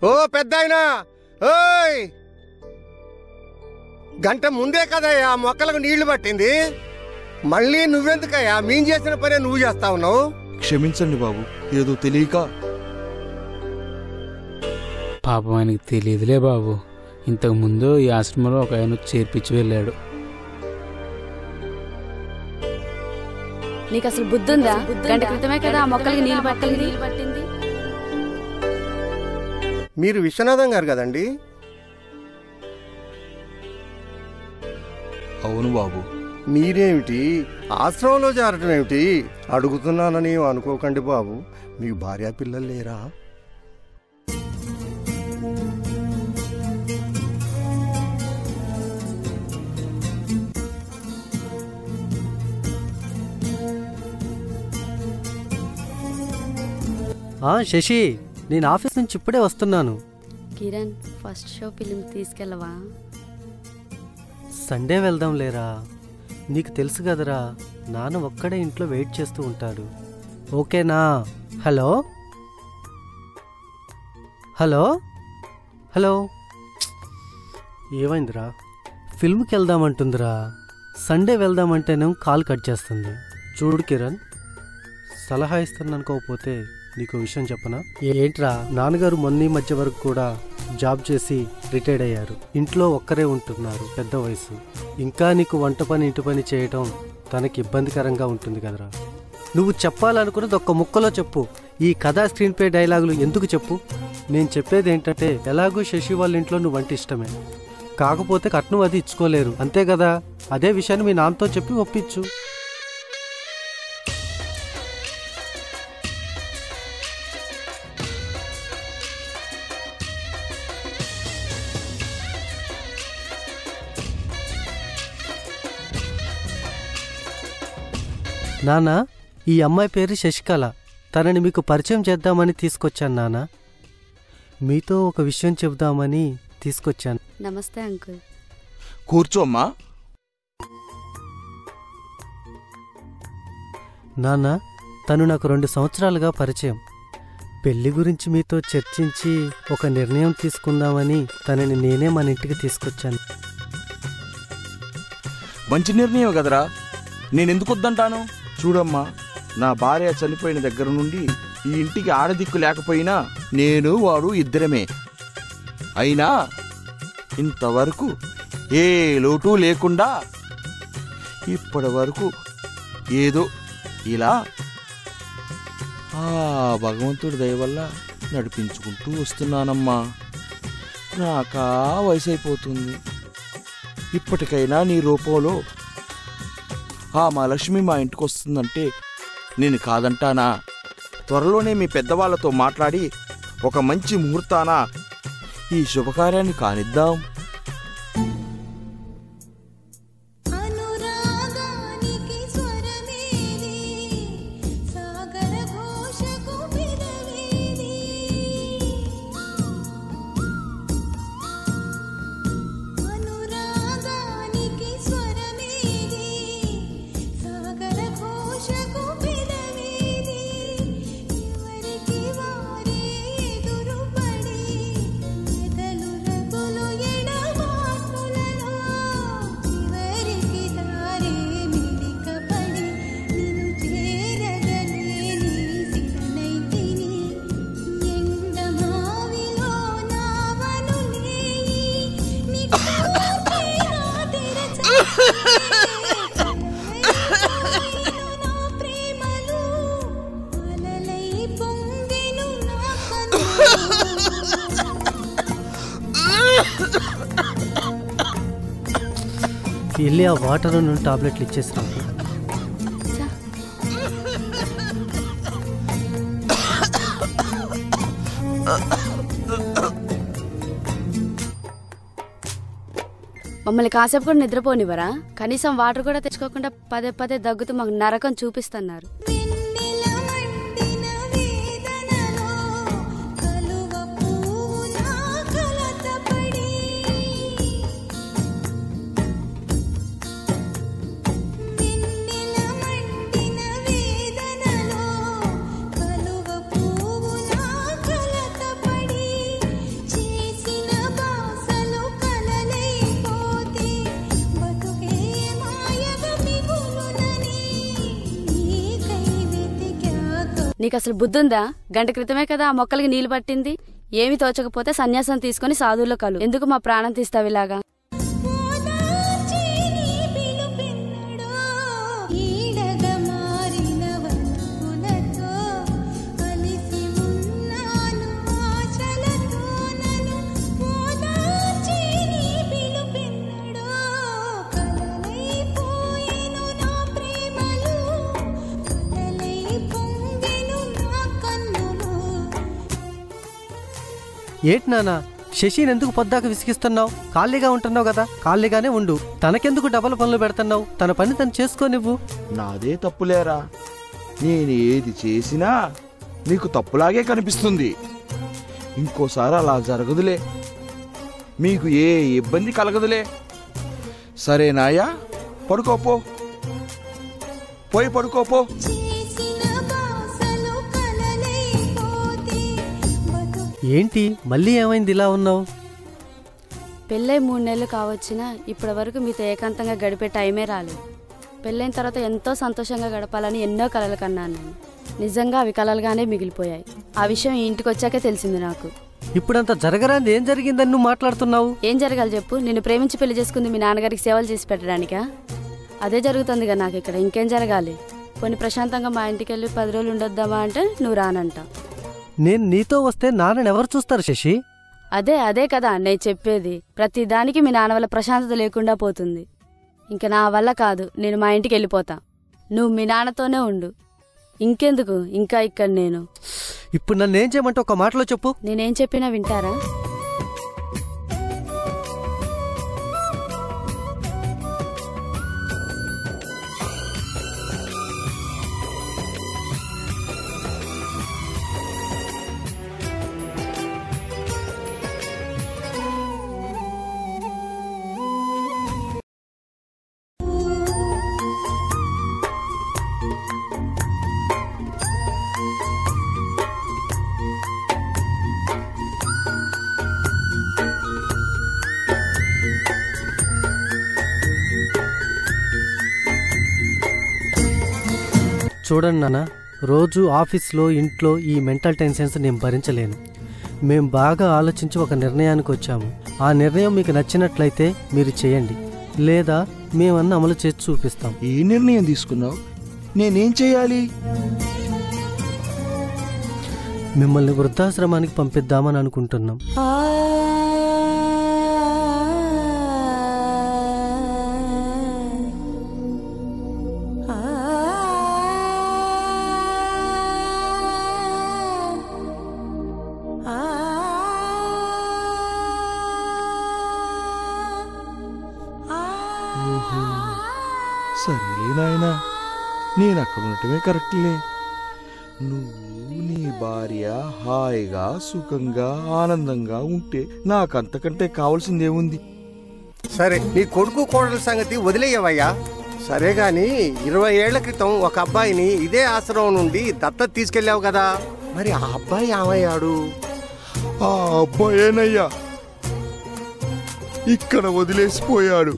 ఓ పెద్దాయనా, ఓయ్ గంట ముందే కదయ్యా మొక్కలకు నీళ్లు పట్టింది. మళ్ళీ నువ్వెందుకయ్యా మేం చేసిన పనే నువ్వు చేస్తా ఉన్నావు? క్షమించండి బాబు, ఏదో తెలియక. పాపం ఆయనకి తెలియదులే బాబు. ఇంతకు ముందు ఈ ఆశ్రమంలో ఒక ఆయన చేర్పించి వెళ్ళాడు. నీకు అసలు బుద్ధుందా? గంట క్రితమే కదా ఆ మొక్కలకి నీళ్లు పట్టింది. మీరు విశ్వనాథం గారు కదండి? అవును బాబు. మీరేమిటి ఆశ్రమంలో చేరటం ఏమిటి? అడుగుతున్నానని అనుకోకండి బాబు, మీకు భార్యా పిల్లలు లేరా? శశి, నేను ఆఫీస్ నుంచి ఇప్పుడే వస్తున్నాను. కిరణ్, ఫస్ట్ షో ఫిలిం తీసుకెళ్ళవా? సండే వెళ్దాం లేరా? నీకు తెలుసు కదరా, నాన్న ఒక్కడే ఇంట్లో వెయిట్ చేస్తూ ఉంటాడు. ఓకేనా? హలో హలో హలో, ఏమైందిరా? ఫిల్మ్కి వెళ్దామంటుందిరా. సండే వెళ్దామంటేనేమో కాల్ కట్ చేస్తుంది. చూడు కిరణ్, సలహా ఇస్తాను అనుకోకపోతే నీకు విషయం చెప్పనా? ఏంట్రా, నాన్నగారు మొన్న మధ్య వరకు కూడా జాబ్ చేసి రిటైర్డ్ అయ్యారు. ఇంట్లో ఒక్కరే ఉంటున్నారు, పెద్ద వయసు. ఇంకా నీకు వంట పని ఇంటి పని చేయటం తనకి ఇబ్బందికరంగా ఉంటుంది కదరా. నువ్వు చెప్పాలనుకున్నది ఒక్క ముక్కలో చెప్పు. ఈ కథా స్క్రీన్ ప్లే డైలాగులు ఎందుకు చెప్పు? నేను చెప్పేది ఏంటంటే, ఎలాగూ శశి వాళ్ళ ఇంట్లో నువ్వంటే ఇష్టమే, కాకపోతే కట్నం అది ఇచ్చుకోలేరు, అంతే కదా. అదే విషయాన్ని మీ నాన్నతో చెప్పి ఒప్పించు. నాన్న, ఈ అమ్మాయి పేరు శశికళ. తనని మీకు పరిచయం చేద్దామని తీసుకొచ్చాను నాన్న. మీతో ఒక విషయం చెబుదామని తీసుకొచ్చాను. నమస్తే అంకుల్. కూర్చోమ్మా. నాన్న, తను నాకు 2 సంవత్సరాలుగా పరిచయం. పెళ్లి గురించి మీతో చర్చించి ఒక నిర్ణయం తీసుకుందామని తనని నేనే మన ఇంటికి తీసుకొచ్చాను. మంచి నిర్ణయం కదరా, నేనెందుకు వద్దంటాను? చూడమ్మా, నా భార్య చనిపోయిన దగ్గర నుండి ఈ ఇంటికి ఆడదిక్కు లేకపోయినా నేను వాడు ఇద్దరమే. అయినా ఇంతవరకు ఏ లోటు లేకుండా ఇప్పటి వరకు ఏదో ఇలా ఆ భగవంతుడి దయ వల్ల నడిపించుకుంటూ వస్తున్నానమ్మా. నాకా వయసు అయిపోతుంది. ఇప్పటికైనా నీ రూపంలో ఆ మా లక్ష్మి మా ఇంటికి వస్తుందంటే నేను కాదంటానా? త్వరలోనే మీ పెద్దవాళ్లతో మాట్లాడి ఒక మంచి ముహూర్తాన ఈ శుభకార్యాన్ని కానిద్దాం. వెళ్ళి ఆ వాటర్ నుండి టాబ్లెట్లు ఇచ్చేసిరా. మమ్మల్ని కాసేపు కూడా నిద్రపోనివ్వరా? కనీసం వాటర్ కూడా తెచ్చుకోకుండా పదే పదే దగ్గుతూ మాకు నరకం చూపిస్తున్నారు. నీకు అసలు బుద్ధుందా? గంట క్రితమే కదా ఆ మొక్కలకి నీళ్లు పట్టింది. ఏమి తోచకపోతే సన్యాసం తీసుకుని సాధువులో కలు. ఎందుకు మా ప్రాణం తీస్తావు ఇలాగా? ఏంటి నాన్న, శశిని ఎందుకు పొద్దాక విసిగిస్తున్నావు? ఖాళీగా ఉంటున్నావు కదా, ఖాళీగానే ఉండు. తనకెందుకు డబల్ పనులు పెడుతున్నావు? తన పని తను చేసుకోనివ్వు. నాదే తప్పులేరా. నేను ఏది చేసినా నీకు తప్పులాగే కనిపిస్తుంది. ఇంకోసారి అలా జరగదులే, మీకు ఏ ఇబ్బంది కలగదులే. సరేనాయా, పడుకోపో, పోయి పడుకోపో. ఏంటి మళ్ళీ ఏమైంది ఇలా ఉన్నావు? పెళ్ళై 3 నెలలు కావచ్చినా ఇప్పటి వరకు మీతో ఏకాంతంగా గడిపే టైమే రాలేదు. పెళ్ళైన తర్వాత ఎంతో సంతోషంగా గడపాలని ఎన్నో కలలు కన్నాను నేను. నిజంగా అవి కలలుగానే మిగిలిపోయాయి. ఆ విషయం ఈ ఇంటికి వచ్చాకే తెలిసింది నాకు. ఇప్పుడంతా జరగరాంది ఏం జరిగిందని నువ్వు మాట్లాడుతున్నావు? ఏం జరగాలి చెప్పు? నిన్ను ప్రేమించి పెళ్లి చేసుకుంది మీ నాన్నగారికి సేవలు చేసి పెట్టడానికా? అదే జరుగుతుందిగా నాకు ఇక్కడ. ఇంకేం జరగాలి? కొన్ని ప్రశాంతంగా మా ఇంటికి వెళ్ళి 10 రోజులు ఉండొద్దామా అంటే నువ్వు రానంట. నేను నీతో వస్తే నాన్నని ఎవరు చూస్తారు శశి? అదే కదా నేను చెప్పేది. ప్రతి దానికి మీ నాన్న వల్ల ప్రశాంతత లేకుండా పోతుంది. ఇంక నా వల్ల కాదు, నేను మా ఇంటికి వెళ్ళిపోతా. నువ్వు మీ నాన్నతోనే ఉండు. ఇంకెందుకు ఇంకా ఇక్కడ నేను. ఇప్పుడు నన్నేం చేయమంటే ఒక మాటలో చెప్పు. నేనేం చెప్పినా వింటారా? చూడండి నాన్న, రోజు ఆఫీస్లో ఇంట్లో ఈ మెంటల్ టెన్షన్స్ నేను భరించలేను. మేం బాగా ఆలోచించి ఒక నిర్ణయానికి వచ్చాము. ఆ నిర్ణయం మీకు నచ్చినట్లయితే మీరు చేయండి, లేదా మేమన్నా అమలు చేసి చూపిస్తాం. ఏ నిర్ణయం తీసుకున్నావు? నేనేం చేయాలి? మిమ్మల్ని వృద్ధాశ్రమానికి పంపిద్దామని అనుకుంటున్నాం. సరేలే నాయనా, నేను అక్కడ ఉండటమే కరెక్ట్లే. నువ్వు నీ భార్య హాయిగా సుఖంగా ఆనందంగా ఉంటే నాకంతకంటే కావాల్సిందేముంది? సరే, నీ కొడుకు కోడల సంగతి వదిలేయవయ్యా. సరే గాని 20 ఏళ్ల క్రితం ఒక అబ్బాయిని ఇదే ఆశ్రమం నుండి దత్తత తీసుకెళ్ళావు కదా, మరి ఆ అబ్బాయి ఏమయ్యాడు? ఆ అబ్బాయేనయ్యా ఇక్కడ వదిలేసిపోయాడు.